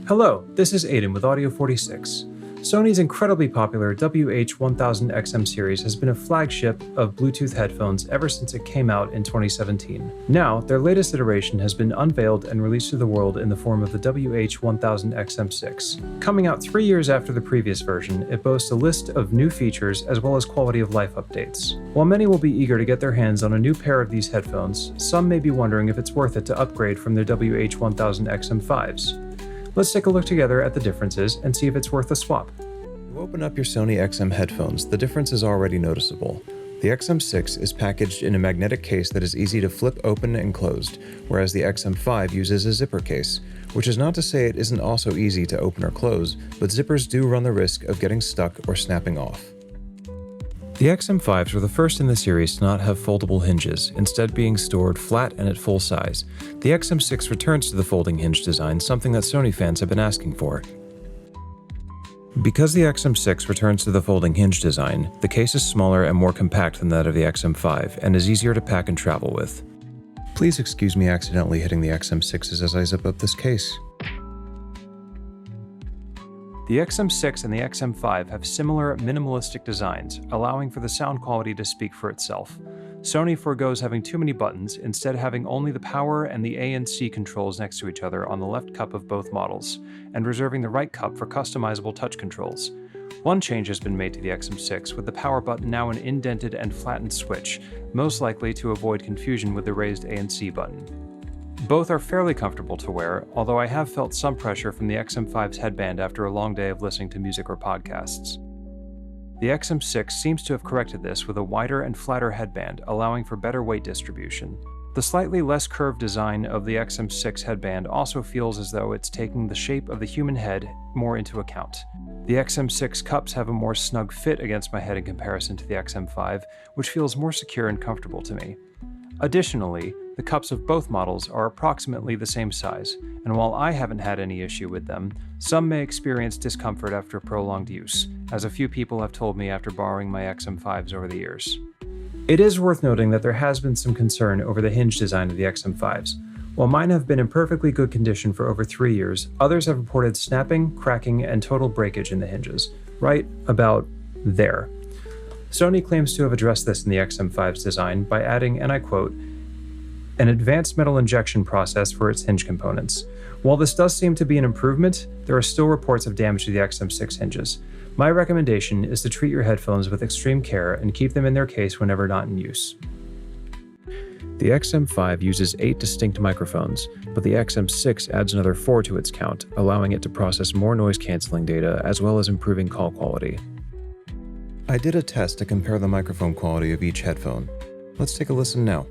Hello, this is Aiden with Audio46. Sony's incredibly popular WH1000XM series has been a flagship of Bluetooth headphones ever since it came out in 2017. Now, their latest iteration has been unveiled and released to the world in the form of the WH1000XM6. Coming out 3 years after the previous version, it boasts a list of new features as well as quality of life updates. While many will be eager to get their hands on a new pair of these headphones, some may be wondering if it's worth it to upgrade from their WH1000XM5s. Let's take a look together at the differences and see if it's worth a swap. You open up your Sony XM headphones, the difference is already noticeable. The XM6 is packaged in a magnetic case that is easy to flip open and closed, whereas the XM5 uses a zipper case, which is not to say it isn't also easy to open or close, but zippers do run the risk of getting stuck or snapping off. The XM5s were the first in the series to not have foldable hinges, instead being stored flat and at full size. The XM6 returns to the folding hinge design, something that Sony fans have been asking for. Because the XM6 returns to the folding hinge design, the case is smaller and more compact than that of the XM5 and is easier to pack and travel with. Please excuse me accidentally hitting the XM6s as I zip up this case. The XM6 and the XM5 have similar minimalistic designs, allowing for the sound quality to speak for itself. Sony forgoes having too many buttons, instead having only the power and the A and C controls next to each other on the left cup of both models, and reserving the right cup for customizable touch controls. One change has been made to the XM6, with the power button now an indented and flattened switch, most likely to avoid confusion with the raised A and C button. Both are fairly comfortable to wear, although I have felt some pressure from the XM5's headband after a long day of listening to music or podcasts. The XM6 seems to have corrected this with a wider and flatter headband, allowing for better weight distribution. The slightly less curved design of the XM6 headband also feels as though it's taking the shape of the human head more into account. The XM6 cups have a more snug fit against my head in comparison to the XM5, which feels more secure and comfortable to me. Additionally, the cups of both models are approximately the same size, and while I haven't had any issue with them, some may experience discomfort after prolonged use, as a few people have told me after borrowing my XM5s over the years. It is worth noting that there has been some concern over the hinge design of the XM5s. While mine have been in perfectly good condition for over 3 years, others have reported snapping, cracking, and total breakage in the hinges, right about there. Sony claims to have addressed this in the XM5's design by adding, and I quote, an advanced metal injection process for its hinge components. While this does seem to be an improvement, there are still reports of damage to the XM6 hinges. My recommendation is to treat your headphones with extreme care and keep them in their case whenever not in use. The XM5 uses 8 distinct microphones, but the XM6 adds another 4 to its count, allowing it to process more noise-canceling data as well as improving call quality. I did a test to compare the microphone quality of each headphone. Let's take a listen now.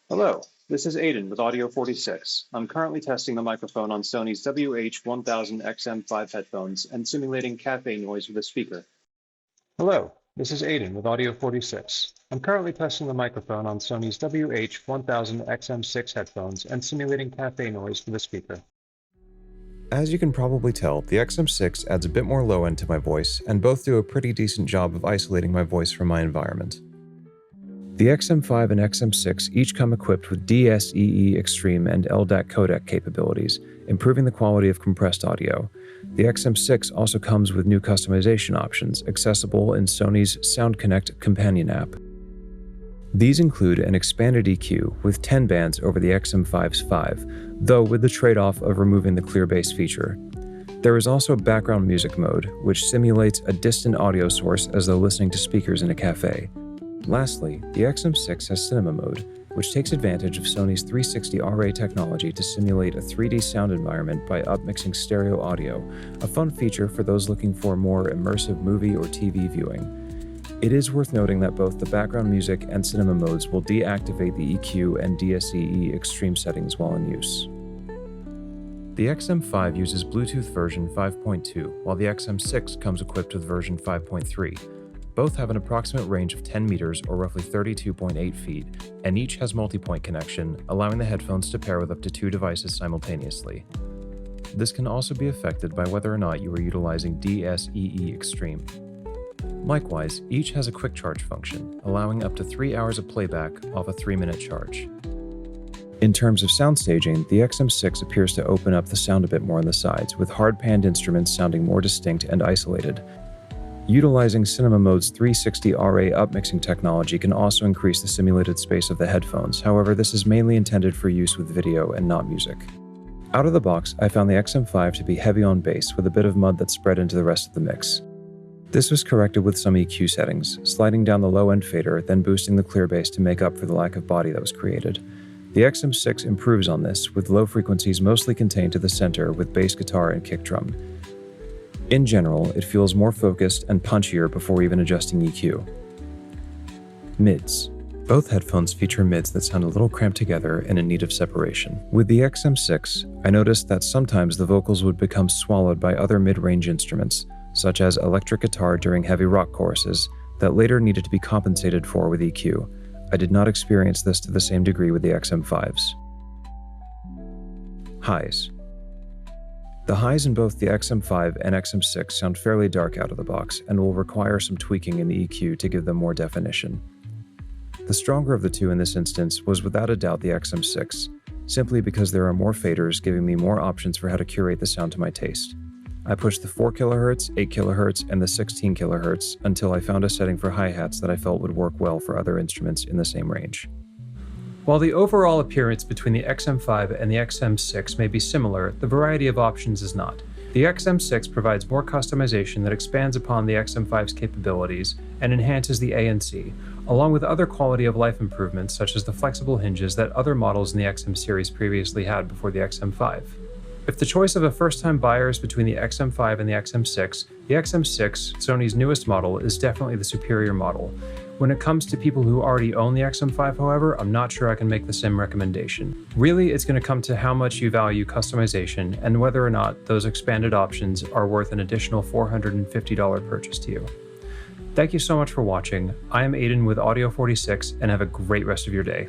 Hello, this is Aiden with Audio46. I'm currently testing the microphone on Sony's WH1000XM5 headphones and simulating cafe noise with a speaker. Hello, this is Aiden with Audio46. I'm currently testing the microphone on Sony's WH1000XM6 headphones and simulating cafe noise with a speaker. As you can probably tell, the XM6 adds a bit more low end to my voice, and both do a pretty decent job of isolating my voice from my environment. The XM5 and XM6 each come equipped with DSEE Extreme and LDAC codec capabilities, improving the quality of compressed audio. The XM6 also comes with new customization options, accessible in Sony's Sound Connect companion app. These include an expanded EQ with 10 bands over the XM5's 5, though with the trade-off of removing the clear bass feature. There is also background music mode, which simulates a distant audio source as though listening to speakers in a cafe. Lastly, the XM6 has Cinema Mode, which takes advantage of Sony's 360 RA technology to simulate a 3D sound environment by upmixing stereo audio, a fun feature for those looking for more immersive movie or TV viewing. It is worth noting that both the background music and cinema modes will deactivate the EQ and DSEE Extreme settings while in use. The XM5 uses Bluetooth version 5.2, while the XM6 comes equipped with version 5.3. Both have an approximate range of 10 meters or roughly 32.8 feet, and each has multi-point connection, allowing the headphones to pair with up to 2 devices simultaneously. This can also be affected by whether or not you are utilizing DSEE Extreme. Likewise, each has a quick charge function, allowing up to 3 hours of playback off a 3-minute charge. In terms of sound staging, the XM6 appears to open up the sound a bit more on the sides, with hard-panned instruments sounding more distinct and isolated. Utilizing Cinema Mode's 360 RA upmixing technology can also increase the simulated space of the headphones, however this is mainly intended for use with video and not music. Out of the box, I found the XM5 to be heavy on bass with a bit of mud that spread into the rest of the mix. This was corrected with some EQ settings, sliding down the low-end fader, then boosting the clear bass to make up for the lack of body that was created. The XM6 improves on this, with low frequencies mostly contained to the center with bass guitar and kick drum. In general, it feels more focused and punchier before even adjusting EQ. Mids. Both headphones feature mids that sound a little cramped together and in need of separation. With the XM6, I noticed that sometimes the vocals would become swallowed by other mid-range instruments, such as electric guitar during heavy rock choruses, that later needed to be compensated for with EQ. I did not experience this to the same degree with the XM5s. Highs. The highs in both the XM5 and XM6 sound fairly dark out of the box and will require some tweaking in the EQ to give them more definition. The stronger of the two in this instance was without a doubt the XM6, simply because there are more faders giving me more options for how to curate the sound to my taste. I pushed the 4 kHz, 8 kHz, and the 16 kHz until I found a setting for hi-hats that I felt would work well for other instruments in the same range. While the overall appearance between the XM5 and the XM6 may be similar, the variety of options is not. The XM6 provides more customization that expands upon the XM5's capabilities and enhances the ANC, along with other quality of life improvements such as the flexible hinges that other models in the XM series previously had before the XM5. If the choice of a first-time buyer is between the XM5 and the XM6, the XM6, Sony's newest model, is definitely the superior model. When it comes to people who already own the XM5, however, I'm not sure I can make the same recommendation. Really, it's going to come to how much you value customization and whether or not those expanded options are worth an additional $450 purchase to you. Thank you so much for watching. I am Aiden with Audio46 and have a great rest of your day.